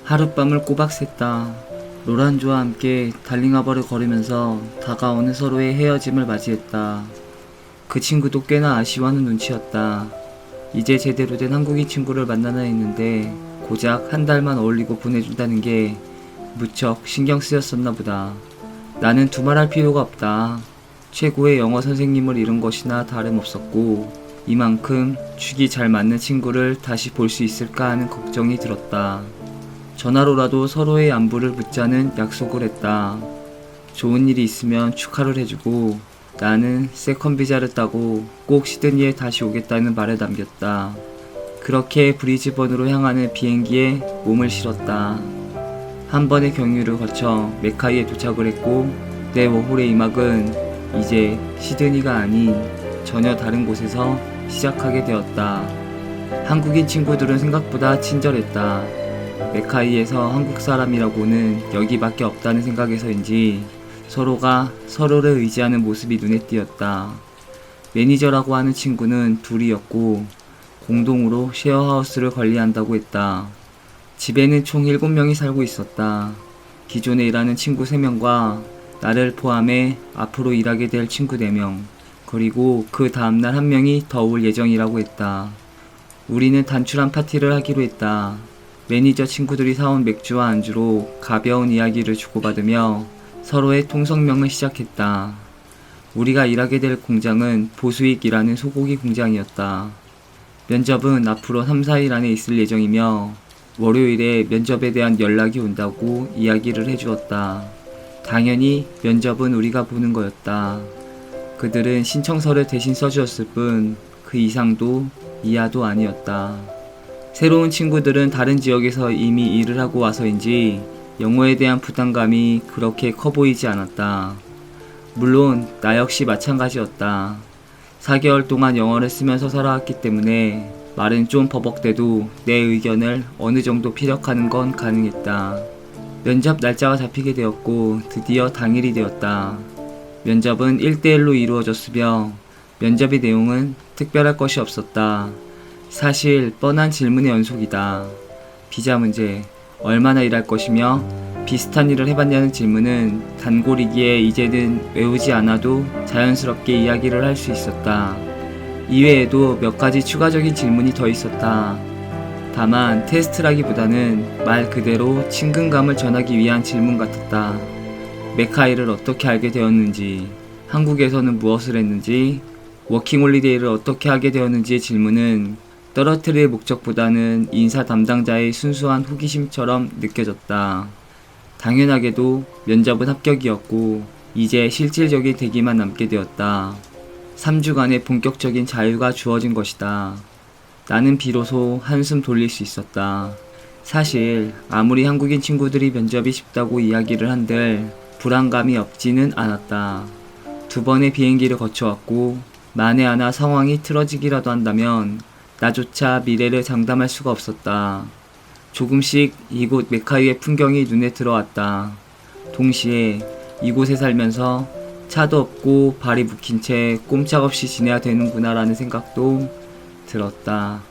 하룻밤을 꼬박 샜다. 로란조와 함께 달링하버를 걸으면서 다가오는 서로의 헤어짐을 맞이했다. 그 친구도 꽤나 아쉬워하는 눈치였다. 이제 제대로 된 한국인 친구를 만나나 했는데 고작 한 달만 어울리고 보내준다는 게 무척 신경 쓰였었나 보다. 나는 두말할 필요가 없다. 최고의 영어 선생님을 잃은 것이나 다름없었고 이만큼 축이 잘 맞는 친구를 다시 볼 수 있을까 하는 걱정이 들었다. 전화로라도 서로의 안부를 묻자는 약속을 했다. 좋은 일이 있으면 축하를 해주고 나는 세컨 비자를 따고 꼭 시드니에 다시 오겠다는 말을 남겼다. 그렇게 브리즈번으로 향하는 비행기에 몸을 실었다. 한 번의 경유를 거쳐 메카이에 도착을 했고 내 워홀의 이막은 이제 시드니가 아닌 전혀 다른 곳에서 시작하게 되었다. 한국인 친구들은 생각보다 친절했다. 메카이에서 한국 사람이라고는 여기밖에 없다는 생각에서인지 서로가 서로를 의지하는 모습이 눈에 띄었다. 매니저라고 하는 친구는 둘이었고 공동으로 쉐어하우스를 관리한다고 했다. 집에는 총 7명이 살고 있었다. 기존에 일하는 친구 3명과 나를 포함해 앞으로 일하게 될 친구 4명, 그리고 그 다음날 1명이 더 올 예정이라고 했다. 우리는 단출한 파티를 하기로 했다. 매니저 친구들이 사온 맥주와 안주로 가벼운 이야기를 주고받으며 서로의 통성명을 시작했다. 우리가 일하게 될 공장은 보수익이라는 소고기 공장이었다. 면접은 앞으로 3, 4일 안에 있을 예정이며 월요일에 면접에 대한 연락이 온다고 이야기를 해주었다. 당연히 면접은 우리가 보는 거였다. 그들은 신청서를 대신 써주었을 뿐 그 이상도 이하도 아니었다. 새로운 친구들은 다른 지역에서 이미 일을 하고 와서인지 영어에 대한 부담감이 그렇게 커 보이지 않았다. 물론 나 역시 마찬가지였다. 4개월 동안 영어를 쓰면서 살아왔기 때문에 말은 좀 버벅대도 내 의견을 어느 정도 피력하는 건 가능했다. 면접 날짜가 잡히게 되었고 드디어 당일이 되었다. 면접은 1대1로 이루어졌으며 면접의 내용은 특별할 것이 없었다. 사실 뻔한 질문의 연속이다. 비자 문제, 얼마나 일할 것이며 비슷한 일을 해봤냐는 질문은 단골이기에 이제는 외우지 않아도 자연스럽게 이야기를 할 수 있었다. 이외에도 몇 가지 추가적인 질문이 더 있었다. 다만 테스트라기보다는 말 그대로 친근감을 전하기 위한 질문 같았다. 메카이를 어떻게 알게 되었는지, 한국에서는 무엇을 했는지, 워킹홀리데이를 어떻게 하게 되었는지의 질문은 떨어뜨릴 목적보다는 인사 담당자의 순수한 호기심처럼 느껴졌다. 당연하게도 면접은 합격이었고 이제 실질적인 대기만 남게 되었다. 3주간의 본격적인 자유가 주어진 것이다. 나는 비로소 한숨 돌릴 수 있었다. 사실 아무리 한국인 친구들이 면접이 쉽다고 이야기를 한들 불안감이 없지는 않았다. 2번의 비행기를 거쳐왔고 만에 하나 상황이 틀어지기라도 한다면 나조차 미래를 장담할 수가 없었다. 조금씩 이곳 메카이의 풍경이 눈에 들어왔다. 동시에 이곳에 살면서 차도 없고 발이 묶인 채 꼼짝없이 지내야 되는구나 라는 생각도 들었다.